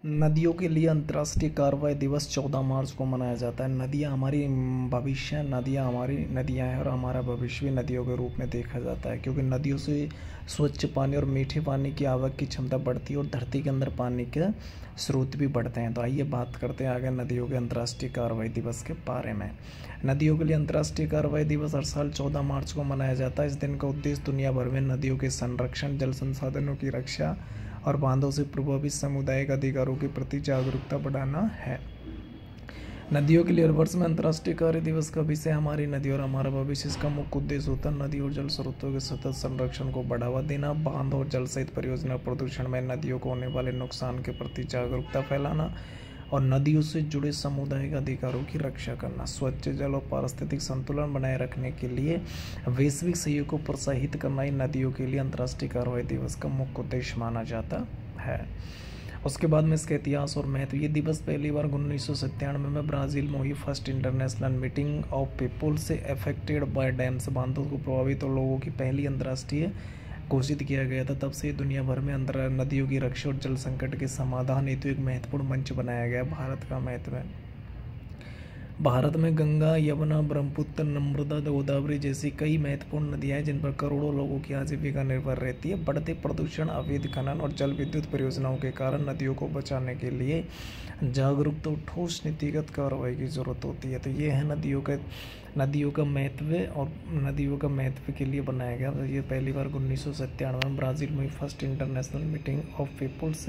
नदियों के लिए अंतर्राष्ट्रीय कार्रवाई दिवस 14 मार्च को मनाया जाता है। नदियाँ हमारी भविष्य, नदियाँ हमारी नदियाँ हैं और हमारा भविष्य भी नदियों के रूप में देखा जाता है, क्योंकि नदियों से स्वच्छ पानी और मीठे पानी की आवक की क्षमता बढ़ती है और धरती के अंदर पानी के स्रोत भी बढ़ते हैं। तो आइए बात करते हैं आगे नदियों के अंतर्राष्ट्रीय कार्रवाई दिवस के बारे में। नदियों के लिए अंतर्राष्ट्रीय कार्रवाई दिवस हर साल 14 मार्च को मनाया जाता है। इस दिन का उद्देश्य दुनिया भर में नदियों के संरक्षण, जल संसाधनों की रक्षा और बांधों से प्रभावित सामुदायिक अधिकारों के प्रति जागरूकता बढ़ाना है। नदियों के लिए हर वर्ष में अंतर्राष्ट्रीय कार्य दिवस का विषय हमारी नदी और हमारा भविष्य। इसका मुख्य उद्देश्य होता है नदी और जल स्रोतों के सतत संरक्षण को बढ़ावा देना, बांध और जल सहित परियोजना प्रदूषण में नदियों को होने वाले नुकसान के प्रति जागरूकता फैलाना और नदियों से जुड़े सामुदायिक अधिकारों की रक्षा करना। स्वच्छ जल और पारिस्थितिक संतुलन बनाए रखने के लिए वैश्विक सहयोग को प्रोत्साहित करना ही नदियों के लिए अंतर्राष्ट्रीय कार्रवाई दिवस का मुख्य उद्देश्य माना जाता है। उसके बाद में इसका इतिहास और महत्व। ये दिवस पहली बार 1997 में ब्राज़ील में हुई first international meeting of people से अफेक्टेड बाय डैम्स, बांधों को प्रभावित और लोगों की पहली अंतर्राष्ट्रीय घोषित किया गया था। तब से दुनिया भर में नदियों की रक्षा और जल संकट के समाधान हेतु एक महत्वपूर्ण मंच बनाया गया। भारत का महत्व है। भारत में गंगा, यमुना, ब्रह्मपुत्र, नर्मदा, गोदावरी जैसी कई महत्वपूर्ण नदियां हैं जिन पर करोड़ों लोगों की आजीविका निर्भर रहती है। बढ़ते प्रदूषण, अवैध खनन और जल विद्युत परियोजनाओं के कारण नदियों को बचाने के लिए जागरूकता और ठोस नीतिगत कार्रवाई की जरूरत होती है। तो ये है नदियों का महत्व और नदियों का महत्व के लिए बनाया गया। तो ये पहली बार 1997 में ब्राज़ील में first international meeting of peoples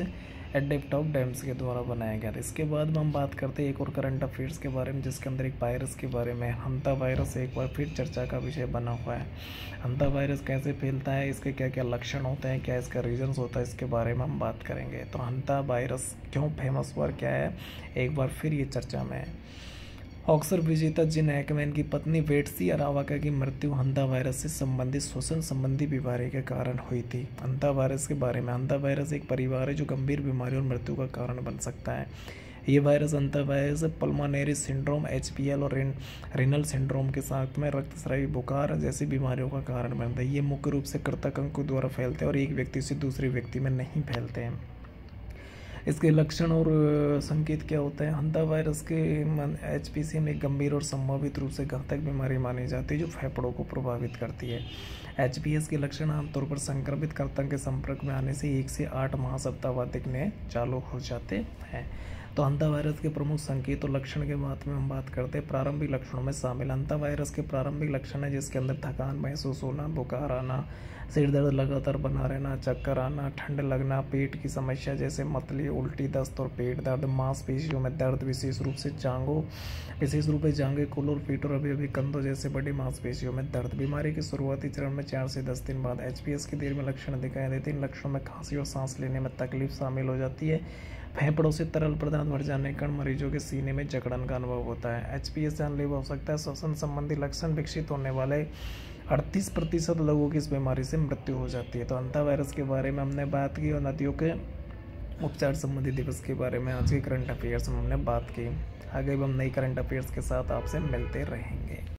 adept of dams के द्वारा बनाया गया था। इसके बाद में हम बात करते हैं एक और करंट अफेयर्स के बारे में, जिसके अंदर एक वायरस के बारे में। हंता वायरस एक बार फिर चर्चा का विषय बना हुआ है। हंता वायरस कैसे फैलता है, इसके क्या क्या लक्षण होते हैं, क्या इसका रीजन्स होता है, इसके बारे में हम बात करेंगे। तो हंता वायरस क्यों फेमस हुआ, क्या है, एक बार फिर ये चर्चा में है। ऑक्सफोर्ड विजेता जिन हैकमैन की पत्नी बेट्सी अरावाका की मृत्यु हंता वायरस से संबंधित श्वसन संबंधी बीमारी के कारण हुई थी। हंता वायरस के बारे में। हंता वायरस एक परिवार है जो गंभीर बीमारी और मृत्यु का कारण बन सकता है। ये virus hanta virus pulmonary syndrome, HPL और रेनल सिंड्रोम के साथ में रक्तस्रावी बुखार जैसी बीमारियों का कारण बनता है। ये मुख्य रूप से कृंतक अंगों द्वारा फैलते हैं और एक व्यक्ति से दूसरे व्यक्ति में नहीं फैलते हैं। इसके लक्षण और संकेत क्या होते हैं। हंता वायरस के HPC में गंभीर और संभावित रूप से घातक बीमारी मानी जाती है जो फेफड़ों को प्रभावित करती है। HPS के लक्षण आमतौर पर संक्रमित कृंतक के संपर्क में आने से 1 से 8 माह सप्ताह बाद दिखने चालू हो जाते हैं। तो हंता वायरस के प्रमुख संकेत और लक्षण के बात में हम बात करते हैं। प्रारंभिक लक्षणों में शामिल हंता वायरस के प्रारंभिक लक्षण है जिसके अंदर थकान महसूस होना, बुखार आना, सिर दर्द लगातार बना रहना, चक्कर आना, ठंड लगना, पेट की समस्या जैसे मतली, उल्टी, दस्त और पेट दर्द, मांसपेशियों में दर्द, विशेष रूप से जांघें, कुल और पीठ और अभी कंधों जैसे बड़ी मांसपेशियों में दर्द। बीमारी के शुरुआती चरण में 4 से 10 दिन बाद HPS के देर में लक्षण दिखाई देते हैं। इन लक्षणों में खांसी और सांस लेने में तकलीफ शामिल हो जाती है। फेफड़ों से तरल पदार्थ भर जाने के कारण मरीजों के सीने में जकड़न का अनुभव होता है। HPS जानलेवा हो सकता है। श्वसन संबंधी लक्षण विकसित होने वाले 38% लोगों की इस बीमारी से मृत्यु हो जाती है। तो हंता वायरस के बारे में हमने बात की और नदियों के उपचार संबंधी दिवस के बारे में आज के करंट अफेयर्स में हमने बात की। आगे भी हम नई करंट अफेयर्स के साथ आपसे मिलते रहेंगे।